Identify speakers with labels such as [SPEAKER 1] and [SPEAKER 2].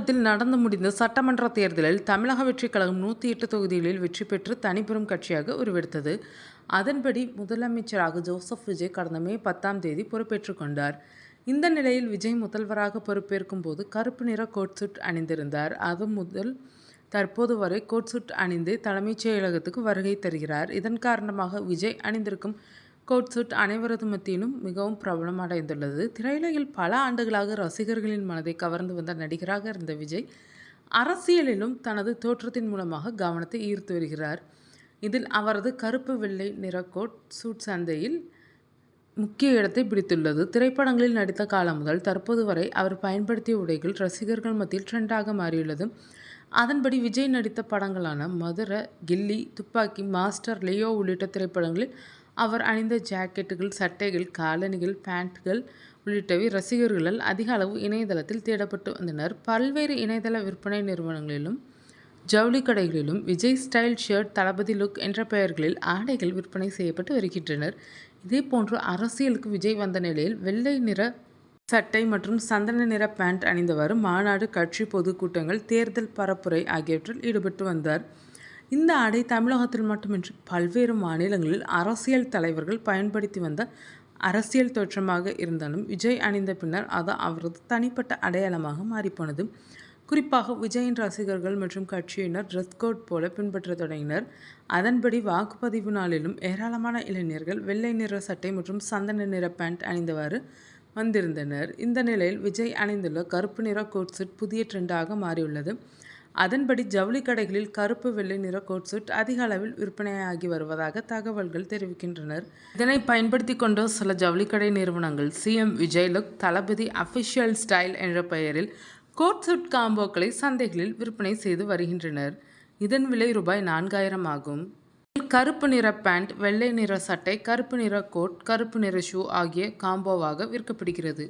[SPEAKER 1] தமிழகத்தில் நடந்து முடிந்த சட்டமன்ற தேர்தலில் தமிழக வெற்றிக் கழகம் 108 தொகுதிகளில் வெற்றி பெற்று தனிப்பெரும் கட்சியாக உருவெடுத்தது. அதன்படி முதலமைச்சராக ஜோசப் விஜய் கடந்த மே 10ஆம் தேதி பொறுப்பேற்றுக் கொண்டார். இந்த நிலையில் விஜய் முதல்வராக பொறுப்பேற்கும் போது கருப்பு நிற கோட் சூட் அணிந்திருந்தார். அது முதல் தற்போது வரை கோட் சூட் அணிந்தே தலைமைச் செயலகத்துக்கு வருகை தருகிறார். இதன் காரணமாக விஜய் அணிந்திருக்கும் கோட் சூட் அனைவரது மத்தியிலும் மிகவும் பிரபலம் அடைந்துள்ளது. திரையுலகில் பல ஆண்டுகளாக ரசிகர்களின் மனதை கவர்ந்து வந்த நடிகராக இருந்த விஜய் அரசியலிலும் தனது தோற்றத்தின் மூலமாக கவனத்தை ஈர்த்து வருகிறார். இதில் அவரது கருப்பு வெள்ளை நிற கோட் சூட் சந்தையில் முக்கிய இடத்தை பிடித்துள்ளது. திரைப்படங்களில் நடித்த காலம் முதல் தற்போது வரை அவர் பயன்படுத்திய உடைகள் ரசிகர்கள் மத்தியில் ட்ரெண்டாக மாறியுள்ளது. அதன்படி விஜய் நடித்த படங்களான மதுரை, கில்லி, துப்பாக்கி, மாஸ்டர், லியோ உள்ளிட்ட திரைப்படங்களில் அவர் அணிந்த ஜாக்கெட்டுகள், சட்டைகள், காலணிகள், பேண்ட்கள் உள்ளிட்டவை ரசிகர்களால் அதிக அளவு இணையதளத்தில் தேடப்பட்டு வந்தனர். பல்வேறு இணையதள விற்பனை நிறுவனங்களிலும் ஜவுளி கடைகளிலும் விஜய் ஸ்டைல் ஷர்ட், தளபதி லுக் என்ற பெயர்களில் ஆடைகள் விற்பனை செய்யப்பட்டு வருகின்றனர். இதேபோன்று அரசியலுக்கு விஜய் வந்த நிலையில் வெள்ளை நிற சட்டை மற்றும் சந்தன நிற பேண்ட் அணிந்தவாறு மாநாடு, கட்சி பொதுக்கூட்டங்கள், தேர்தல் பரப்புரை ஆகியவற்றில் ஈடுபட்டு வந்தார். இந்த ஆடை தமிழகத்தில் மட்டுமின்றி பல்வேறு மாநிலங்களில் அரசியல் தலைவர்கள் பயன்படுத்தி வந்த அரசியல் தோற்றமாக இருந்தாலும் விஜய் அணிந்த பின்னர் அது அவரது தனிப்பட்ட அடையாளமாக மாறிப்போனது. குறிப்பாக விஜயின் ரசிகர்கள் மற்றும் கட்சியினர் ட்ரெஸ் கோட் போல பின்பற்ற தொடங்கினர். அதன்படி வாக்குப்பதிவு நாளிலும் ஏராளமான இளைஞர்கள் வெள்ளை நிற சட்டை மற்றும் சந்தன நிற பேண்ட் அணிந்தவாறு வந்திருந்தனர். இந்த நிலையில் விஜய் அணிந்துள்ள கருப்பு நிற கோட் சூட் புதிய ட்ரெண்டாக மாறியுள்ளது. அதன்படி ஜவுளி கடைகளில் கருப்பு வெள்ளை நிற கோட் சூட் அதிக அளவில் விற்பனையாகி வருவதாக தகவல்கள் தெரிவிக்கின்றனர். இதனை பயன்படுத்தி கொண்ட சில ஜவுளி கடை நிறுவனங்கள் சிஎம் விஜய் லுக், தளபதி அஃபிஷியல் ஸ்டைல் என்ற பெயரில் கோட் சூட் காம்போக்களை சந்தைகளில் விற்பனை செய்து வருகின்றனர். இதன் விலை ரூபாய் 4000 ஆகும். கருப்பு நிற பேண்ட், வெள்ளை நிற சட்டை, கருப்பு நிற கோட், கருப்பு நிற ஷூ ஆகிய காம்போவாக விற்கப்படுகிறது.